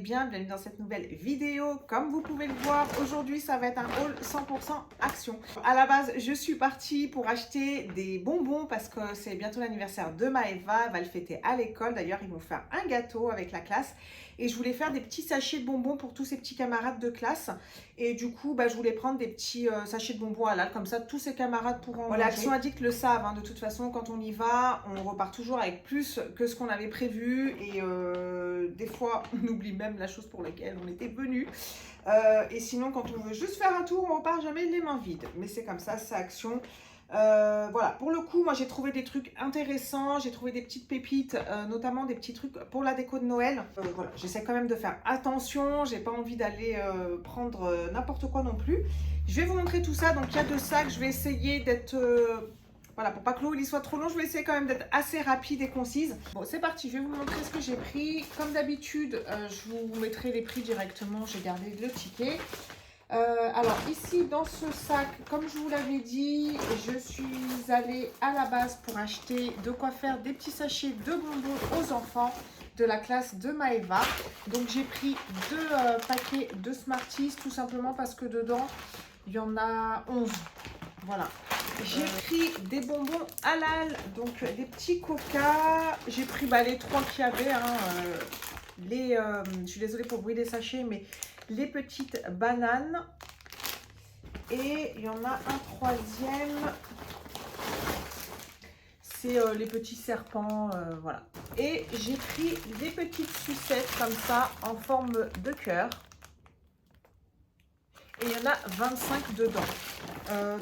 bien, bienvenue dans cette nouvelle vidéo. Comme vous pouvez le voir, aujourd'hui ça va être un haul 100% action. À la base, je suis partie pour acheter des bonbons parce que c'est bientôt l'anniversaire de Maëva, elle va le fêter à l'école. D'ailleurs, ils vont faire un gâteau avec la classe et je voulais faire des petits sachets de bonbons pour tous ces petits camarades de classe. Et du coup, je voulais prendre des petits sachets de bonbons halal, comme ça tous ces camarades pourront manger. L'Action Addict le savent, hein, de toute façon, quand on y va, on repart toujours avec plus que ce qu'on avait prévu et des fois, on oublie même la chose pour laquelle on était venu. Et sinon, quand on veut juste faire un tour, on repart jamais les mains vides. Mais c'est comme ça, c'est Action. Voilà, pour le coup, moi j'ai trouvé des trucs intéressants, j'ai trouvé des petites pépites, notamment des petits trucs pour la déco de Noël. Voilà, j'essaie quand même de faire attention, j'ai pas envie d'aller prendre n'importe quoi non plus. Je vais vous montrer tout ça, donc il y a deux sacs, je vais essayer d'être... voilà, pour pas que l'eau il soit trop long, je vais essayer quand même d'être assez rapide et concise. Bon, c'est parti, je vais vous montrer ce que j'ai pris. Comme d'habitude, je vous mettrai les prix directement, j'ai gardé le ticket. Alors ici dans ce sac, comme je vous l'avais dit, je suis allée à la base pour acheter de quoi faire des petits sachets de bonbons aux enfants de la classe de Maëva. Donc j'ai pris deux paquets de Smarties tout simplement parce que dedans il y en a 11. Voilà. J'ai pris des bonbons halal, donc des petits coca. J'ai pris les trois qu'il y avait. Hein, je suis désolée pour le bruit des sachets, mais les petites bananes. Et il y en a un troisième. C'est les petits serpents. Voilà. Et j'ai pris des petites sucettes comme ça en forme de cœur. Et il y en a 25 dedans.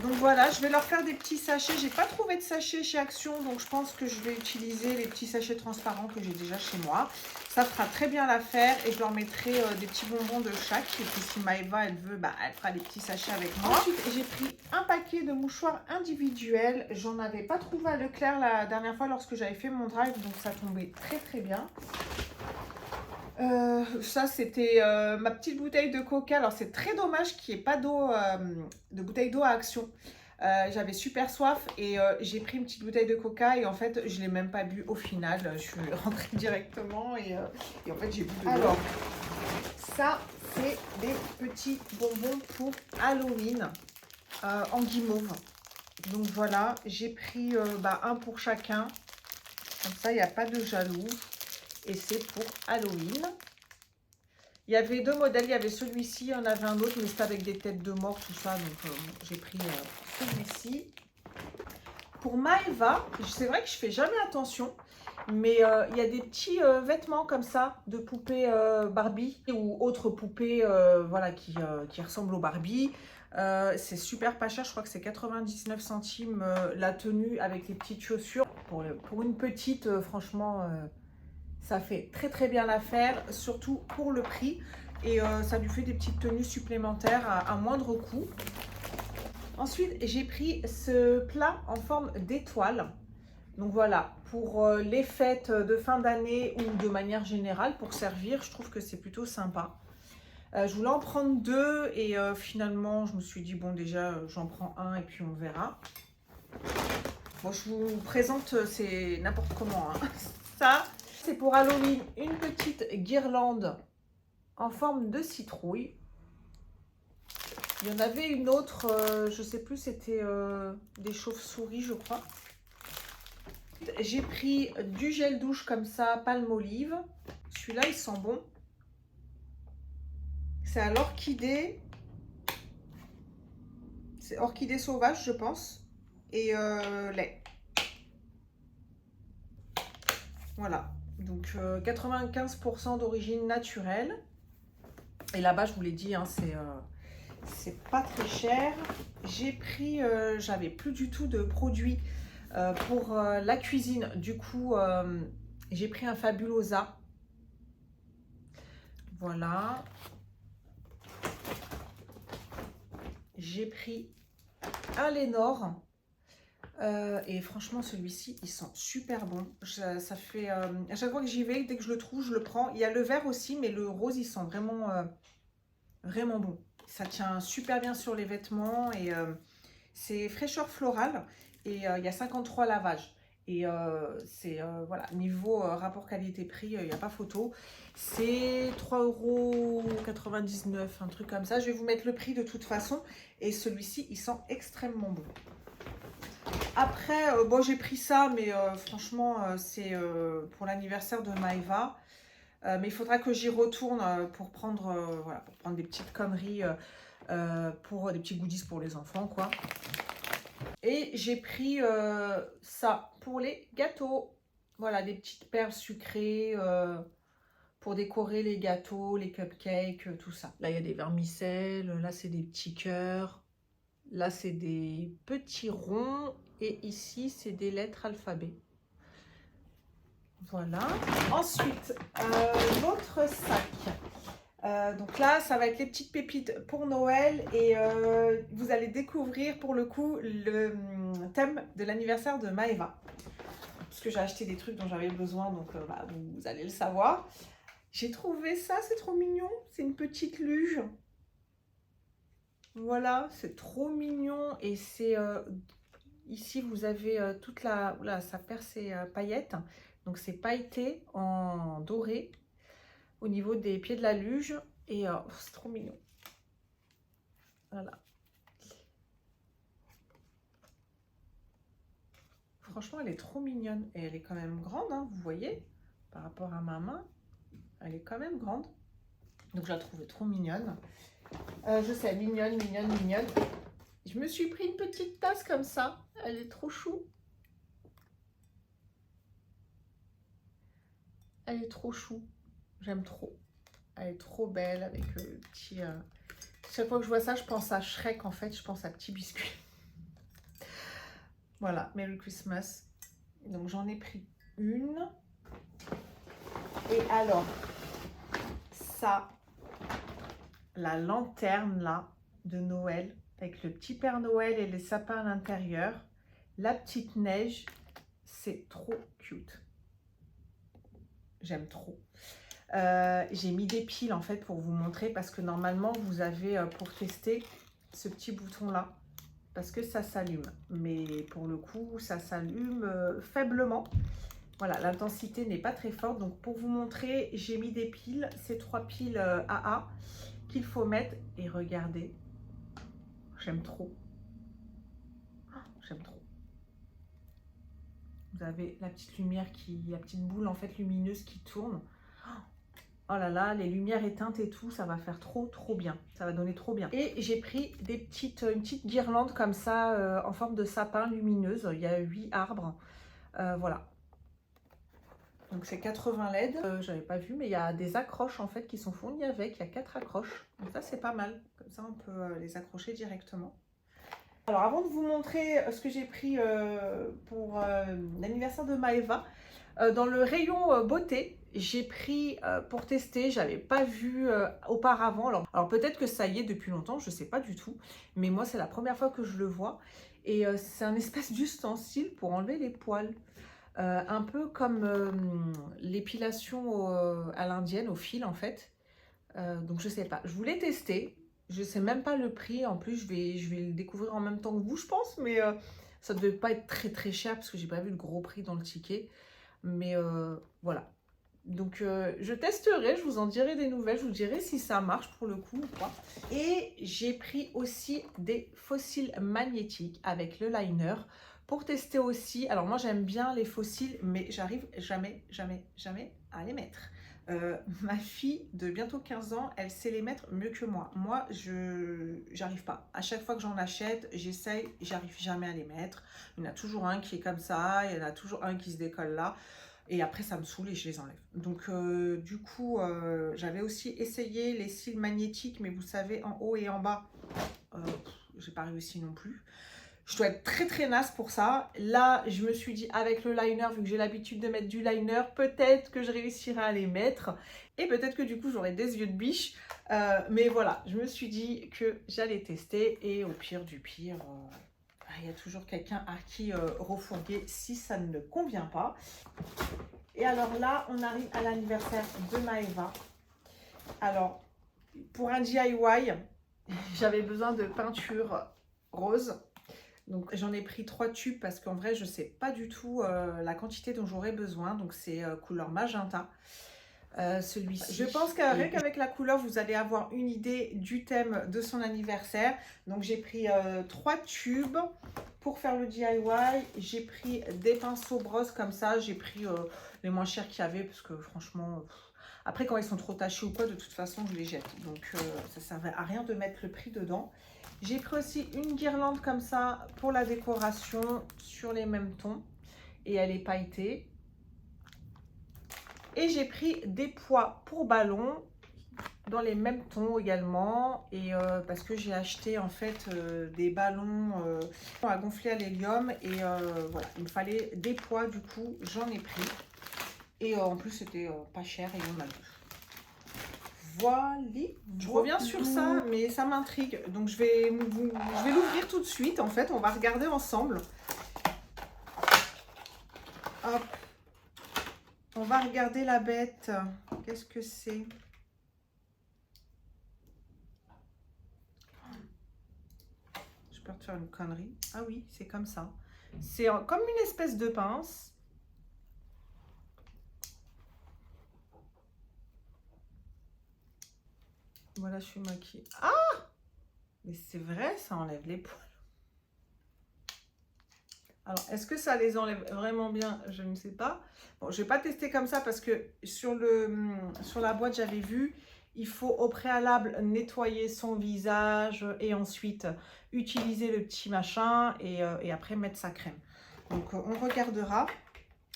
Donc voilà, je vais leur faire des petits sachets. J'ai pas trouvé de sachets chez Action, donc je pense que je vais utiliser les petits sachets transparents que j'ai déjà chez moi. Ça fera très bien l'affaire et je leur mettrai des petits bonbons de chaque. Et puis si Maëva elle veut, elle fera des petits sachets avec moi. Ensuite, j'ai pris un paquet de mouchoirs individuels. J'en avais pas trouvé à Leclerc la dernière fois lorsque j'avais fait mon drive, donc ça tombait très très bien. Ça c'était ma petite bouteille de coca. Alors c'est très dommage qu'il n'y ait pas d'eau, de bouteille d'eau à Action. J'avais super soif et j'ai pris une petite bouteille de coca et en fait je ne l'ai même pas bu au final. Je suis rentrée directement et en fait j'ai bu de l'eau. Alors ça c'est des petits bonbons pour Halloween en guimauve. Donc voilà, j'ai pris un pour chacun. Comme ça il n'y a pas de jaloux. Et c'est pour Halloween. Il y avait deux modèles, il y avait celui-ci, il y en avait un autre, mais c'était avec des têtes de mort, tout ça. Donc j'ai pris celui-ci. Pour Maëva, c'est vrai que je fais jamais attention, mais il y a des petits vêtements comme ça, de poupées Barbie ou autres poupées voilà, qui ressemblent aux Barbie. C'est super pas cher, je crois que c'est 99 centimes la tenue avec les petites chaussures. Pour une petite, franchement... ça fait très très bien l'affaire, surtout pour le prix. Et ça lui fait des petites tenues supplémentaires à moindre coût. Ensuite, j'ai pris ce plat en forme d'étoile. Donc voilà, pour les fêtes de fin d'année ou de manière générale, pour servir, je trouve que c'est plutôt sympa. Je voulais en prendre deux et finalement, je me suis dit, bon déjà, j'en prends un et puis on verra. Bon, je vous présente, c'est n'importe comment. Hein. Ça... c'est pour Halloween, une petite guirlande en forme de citrouille. Il y en avait une autre, je ne sais plus, c'était des chauves-souris, je crois. J'ai pris du gel douche comme ça, palme-olive. Celui-là, il sent bon. C'est à l'orchidée. C'est orchidée sauvage, je pense. Et lait. Voilà. Donc 95% d'origine naturelle. Et là-bas, je vous l'ai dit, hein, c'est pas très cher. J'ai pris, j'avais plus du tout de produits pour la cuisine. Du coup, j'ai pris un Fabulosa. Voilà. J'ai pris un Lénore. Et franchement, celui-ci, il sent super bon. Ça fait, à chaque fois que j'y vais, dès que je le trouve, je le prends. Il y a le vert aussi, mais le rose, il sent vraiment, vraiment bon. Ça tient super bien sur les vêtements et c'est fraîcheur florale. Et il y a 53 lavages. Et c'est, voilà, niveau rapport qualité-prix, il n'y a pas photo. C'est 3,99 €, un truc comme ça. Je vais vous mettre le prix de toute façon. Et celui-ci, il sent extrêmement bon. Après, bon, j'ai pris ça, mais franchement, c'est pour l'anniversaire de Maëva. Mais il faudra que j'y retourne pour prendre, voilà, pour prendre des petites conneries, pour des petits goodies pour les enfants, quoi. Et j'ai pris ça pour les gâteaux. Voilà, des petites perles sucrées pour décorer les gâteaux, les cupcakes, tout ça. Là, il y a des vermicelles, là, c'est des petits cœurs. Là, c'est des petits ronds. Et ici, c'est des lettres alphabet. Voilà. Ensuite, l'autre sac. Donc là, ça va être les petites pépites pour Noël. Et vous allez découvrir pour le coup le thème de l'anniversaire de Maëva. Parce que j'ai acheté des trucs dont j'avais besoin, donc bah, vous allez le savoir. J'ai trouvé ça, c'est trop mignon. C'est une petite luge. Voilà, c'est trop mignon. Et c'est ici, vous avez toute la... Là, ça perd ses paillettes. Donc c'est pailleté en doré au niveau des pieds de la luge. Et c'est trop mignon. Voilà. Franchement, elle est trop mignonne. Et elle est quand même grande, hein, vous voyez, par rapport à ma main. Elle est quand même grande. Donc je la trouve trop mignonne. Je sais, mignonne, mignonne, mignonne. Je me suis pris une petite tasse comme ça. Elle est trop chou. Elle est trop chou. J'aime trop. Elle est trop belle avec le petit... Chaque fois que je vois ça, je pense à Shrek en fait. Je pense à Petit Biscuit. Voilà, Merry Christmas. Donc j'en ai pris une. Et alors, ça, la lanterne là de Noël avec le petit Père Noël et les sapins à l'intérieur, la petite neige, c'est trop cute. J'aime trop. J'ai mis des piles en fait pour vous montrer parce que normalement vous avez pour tester ce petit bouton là parce que ça s'allume, mais pour le coup ça s'allume faiblement. Voilà, l'intensité n'est pas très forte, donc pour vous montrer j'ai mis des piles, ces 3 piles AA qu'il faut mettre et regardez, j'aime trop. J'aime trop. Vous avez la petite lumière la petite boule en fait lumineuse qui tourne. Oh là là, les lumières éteintes et tout, ça va faire trop bien. Ça va donner trop bien. Et j'ai pris une petite guirlande comme ça en forme de sapin lumineuse. Il y a 8 arbres. Voilà. Donc c'est 80 LED. J'avais pas vu, mais il y a des accroches en fait qui sont fournies avec. Il y a 4 accroches. Donc ça c'est pas mal. Comme ça on peut les accrocher directement. Alors avant de vous montrer ce que j'ai pris pour l'anniversaire de Maëva, dans le rayon beauté, j'ai pris pour tester, j'avais pas vu auparavant. Alors peut-être que ça y est depuis longtemps, je sais pas du tout. Mais moi c'est la première fois que je le vois. Et c'est un espèce d'ustensile pour enlever les poils. Un peu comme l'épilation à l'indienne, au fil en fait. Donc je sais pas, je voulais tester. Je sais même pas le prix. En plus, je vais le découvrir en même temps que vous, je pense. Mais ça devait pas être très cher parce que j'ai pas vu le gros prix dans le ticket. Mais voilà. Donc je testerai, je vous en dirai des nouvelles. Je vous dirai si ça marche pour le coup ou pas. Et j'ai pris aussi des fossiles magnétiques avec le liner pour tester aussi. Alors moi, j'aime bien les fossiles, mais j'arrive jamais à les mettre. Ma fille de bientôt 15 ans, elle sait les mettre mieux que moi. Moi, j'arrive pas. À chaque fois que j'en achète, j'essaye, j'arrive jamais à les mettre. Il y en a toujours un qui est comme ça, il y en a toujours un qui se décolle là. Et après, ça me saoule et je les enlève. Donc, du coup, j'avais aussi essayé les cils magnétiques, mais vous savez, en haut et en bas, j'ai pas réussi non plus. Je dois être très naze pour ça. Là, je me suis dit, avec le liner, vu que j'ai l'habitude de mettre du liner, peut-être que je réussirai à les mettre. Et peut-être que du coup, j'aurai des yeux de biche. Mais voilà, je me suis dit que j'allais tester. Et au pire du pire, il y a toujours quelqu'un à qui refourguer si ça ne convient pas. Et alors là, on arrive à l'anniversaire de Maëva. Alors, pour un DIY, j'avais besoin de peinture rose. Donc j'en ai pris 3 tubes parce qu'en vrai je sais pas du tout la quantité dont j'aurais besoin. Donc c'est couleur magenta. Celui-ci. Je pense qu'avec la couleur, vous allez avoir une idée du thème de son anniversaire. Donc j'ai pris 3 tubes pour faire le DIY. J'ai pris des pinceaux brosses comme ça. J'ai pris les moins chers qu'il y avait parce que franchement, après quand ils sont trop tachés ou quoi, de toute façon je les jette. Donc ça ne servait à rien de mettre le prix dedans. J'ai pris aussi une guirlande comme ça pour la décoration sur les mêmes tons. Et elle est pailletée. Et j'ai pris des pois pour ballon dans les mêmes tons également. Et parce que j'ai acheté en fait des ballons à gonfler à l'hélium. Et voilà, il me fallait des pois, du coup j'en ai pris. Et en plus c'était pas cher et on a deux. Voilà. Je reviens sur ça, mais ça m'intrigue. Donc je vais l'ouvrir tout de suite. En fait, on va regarder ensemble. Hop. On va regarder la bête. Qu'est-ce que c'est? Je peux te faire une connerie. Ah oui, c'est comme ça. C'est comme une espèce de pince. Voilà, je suis maquillée. Ah! Mais c'est vrai, ça enlève les poils. Alors, est-ce que ça les enlève vraiment bien? Je ne sais pas. Bon, je ne vais pas tester comme ça parce que sur la boîte, j'avais vu, il faut au préalable nettoyer son visage et ensuite utiliser le petit machin et après mettre sa crème. Donc, on regardera.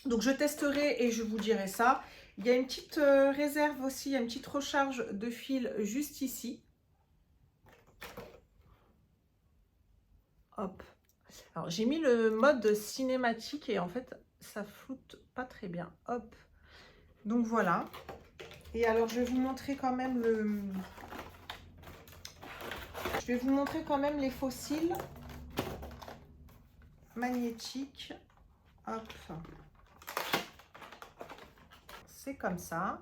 Donc, je testerai et je vous dirai ça. Il y a une petite réserve aussi, il y a une petite recharge de fil juste ici. Hop. Alors, j'ai mis le mode cinématique et en fait, ça floute pas très bien. Hop. Donc, voilà. Et alors, je vais vous montrer quand même les fossiles magnétiques. Hop. C'est comme ça.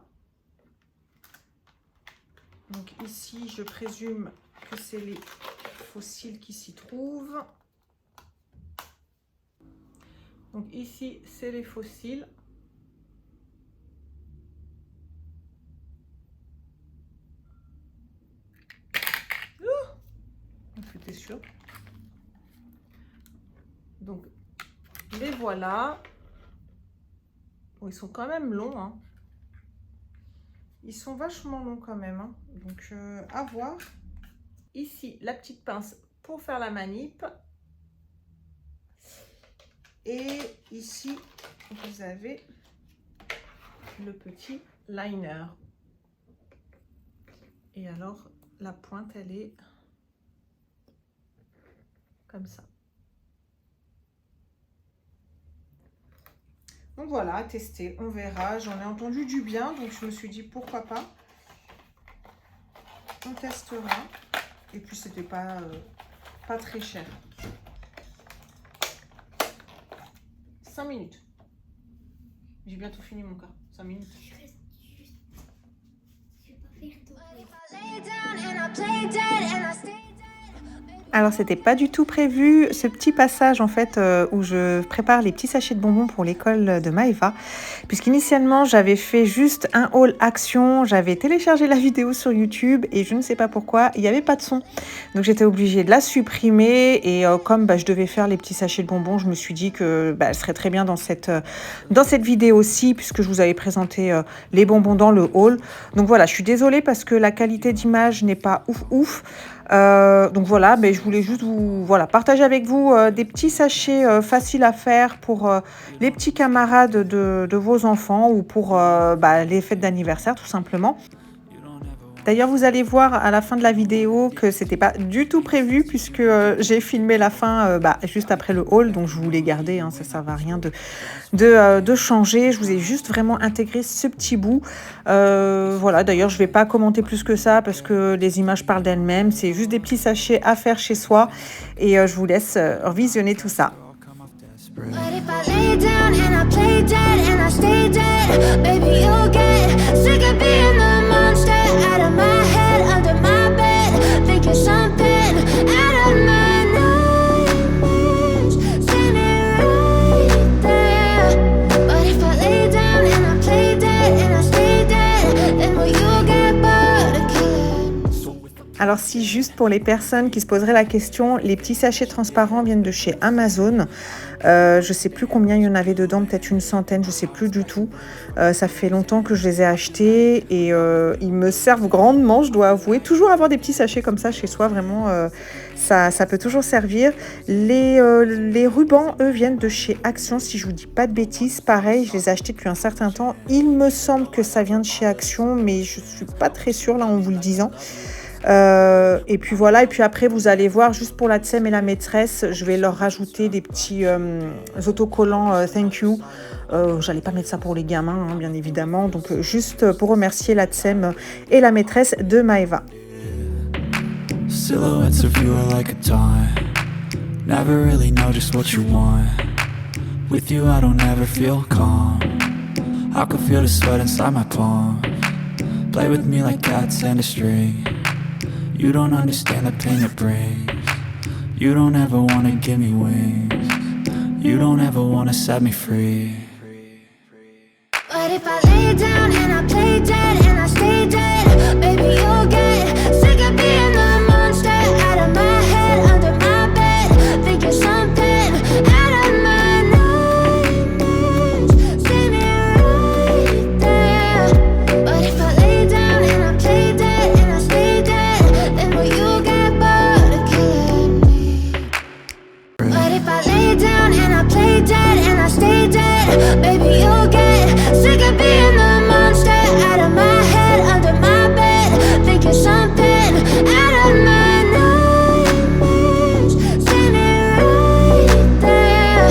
Donc, ici, je présume que c'est les fossiles qui s'y trouvent. Donc ici, c'est les fossiles. C'était sûr. Donc, les voilà. Bon, ils sont quand même longs. Hein. Ils sont vachement longs quand même. Hein. Donc, à voir. Ici, la petite pince pour faire la manip. Et ici, vous avez le petit liner. Et alors, la pointe, elle est comme ça. Donc voilà, à tester, on verra. J'en ai entendu du bien, donc je me suis dit pourquoi pas. On testera. Et puis, c'était pas très cher. 5 minutes. J'ai bientôt fini mon cas. 5 minutes. Je reste juste. Je vais pas faire ton. Alors c'était pas du tout prévu ce petit passage en fait où je prépare les petits sachets de bonbons pour l'école de Maëva, puisqu'initialement j'avais fait juste un haul action, j'avais téléchargé la vidéo sur YouTube et je ne sais pas pourquoi il n'y avait pas de son, donc j'étais obligée de la supprimer et comme je devais faire les petits sachets de bonbons, je me suis dit que elle serait très bien dans cette vidéo aussi, puisque je vous avais présenté les bonbons dans le haul. Donc voilà, je suis désolée parce que la qualité d'image n'est pas ouf. Donc voilà, je voulais juste vous partager avec vous des petits sachets faciles à faire pour les petits camarades de vos enfants ou pour les fêtes d'anniversaire tout simplement. D'ailleurs, vous allez voir à la fin de la vidéo que c'était pas du tout prévu puisque j'ai filmé la fin juste après le haul, donc je voulais garder, hein, ça ne sert à rien de changer. Je vous ai juste vraiment intégré ce petit bout. Voilà, d'ailleurs, je ne vais pas commenter plus que ça parce que les images parlent d'elles-mêmes. C'est juste des petits sachets à faire chez soi et je vous laisse visionner tout ça. But if I lay down and I play dead and I stay dead, baby, you'll get sick of being the monster out of my head, under my bed, thinking something out of my nightmares. si juste pour les personnes qui se poseraient la question, les petits sachets transparents viennent de chez Amazon. Je sais plus combien il y en avait dedans, peut-être une centaine, je sais plus du tout. Ça fait longtemps que je les ai achetés et ils me servent grandement, je dois avouer. Toujours avoir des petits sachets comme ça chez soi, vraiment, ça peut toujours servir. Les rubans, eux, viennent de chez Action, si je vous dis pas de bêtises. Pareil, je les ai achetés depuis un certain temps. Il me semble que ça vient de chez Action, mais je suis pas très sûre là en vous le disant. Et puis voilà, et puis après vous allez voir, juste pour la tsem et la maîtresse, je vais leur rajouter des petits autocollants thank you. J'allais pas mettre ça pour les gamins, hein, bien évidemment, donc juste pour remercier la tsem et la maîtresse de Maeva. Silhouettes of you are like a time. Never really know just what you want. With you I don't ever feel calm. I can feel the sweat inside my palm. Play with me like cats and a string. You don't understand the pain it brings. You don't ever wanna give me wings. You don't ever wanna set me free. But if I lay down and I play dead and I stay dead, baby, you'll get sick of being the monster out of my head, under my bed, thinking something out of my nightmares. See me right there. But if I lay down and I play dead and I stay dead, then will you get bored of killing me? But if I lay down and I play dead and I stay dead, baby, you'll get sick of being the monster out of my head, under my bed, thinking something out of my nightmares. See me right there.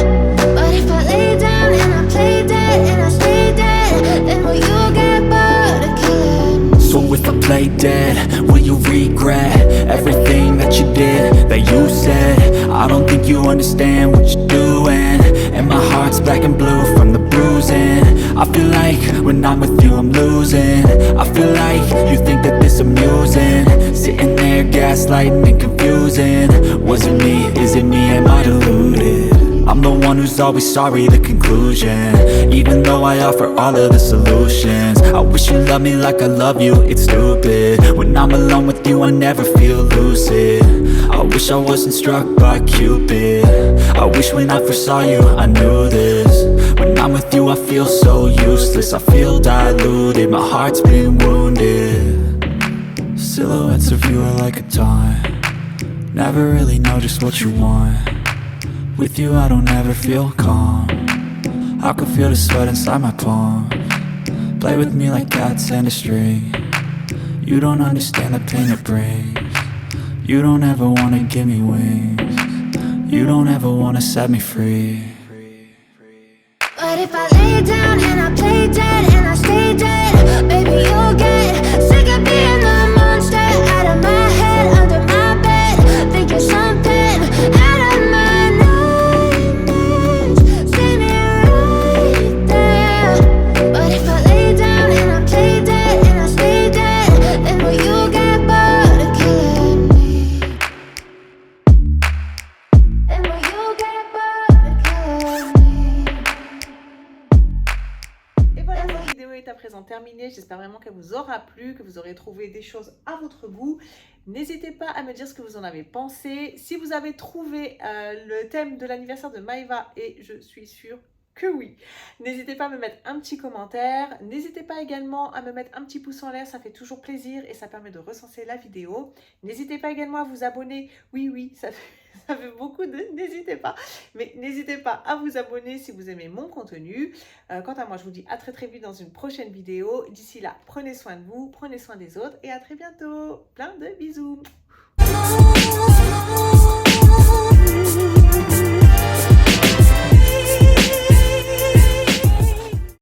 But if I lay down and I play dead and I stay dead, then will you get bored of killing me? So if I play dead, will you regret everything that you did, that you said? I don't think you understand what you're doing, and my heart's black and blue from the bruising. I feel like when I'm with you I'm losing. I feel like you think that this amusing, sitting there gaslighting and confusing. Was it me? Is it me? Am I deluded? I'm the one who's always sorry, the conclusion. Even though I offer all of the solutions, I wish you loved me like I love you, it's stupid. When I'm alone with you I never feel lucid. I wish I wasn't struck by Cupid. I wish when I first saw you I knew this. When I'm with you I feel so useless, I feel diluted, my heart's been wounded. Silhouettes of you are like a time. Never really know just what you want. With you I don't ever feel calm. I can feel the sweat inside my palm. Play with me like cats and a string. You don't understand the pain it brings. You don't ever wanna give me wings. You don't ever wanna set me free. But if I lay down and I play dead and I stay dead, baby, you'll get sick of being the monster out of my head, under my bed, thinking something out of my nightmares. See me right there. But if I lay down and I play dead and I stay dead, then will you get bored of killing me? Then will you get bored of killing me? Et voilà, cette vidéo est à présent terminée. J'espère vraiment qu'elle vous aura plu, que vous aurez trouvé des choses à votre goût. N'hésitez pas à me dire ce que vous en avez pensé. Si vous avez trouvé le thème de l'anniversaire de Maeva, et je suis sûre que oui, n'hésitez pas à me mettre un petit commentaire. N'hésitez pas également à me mettre un petit pouce en l'air, ça fait toujours plaisir et ça permet de recenser la vidéo. N'hésitez pas également à vous abonner. Oui, ça fait beaucoup de... N'hésitez pas. Mais n'hésitez pas à vous abonner si vous aimez mon contenu. Quant à moi, je vous dis à très vite dans une prochaine vidéo. D'ici là, prenez soin de vous, prenez soin des autres et à très bientôt. Plein de bisous.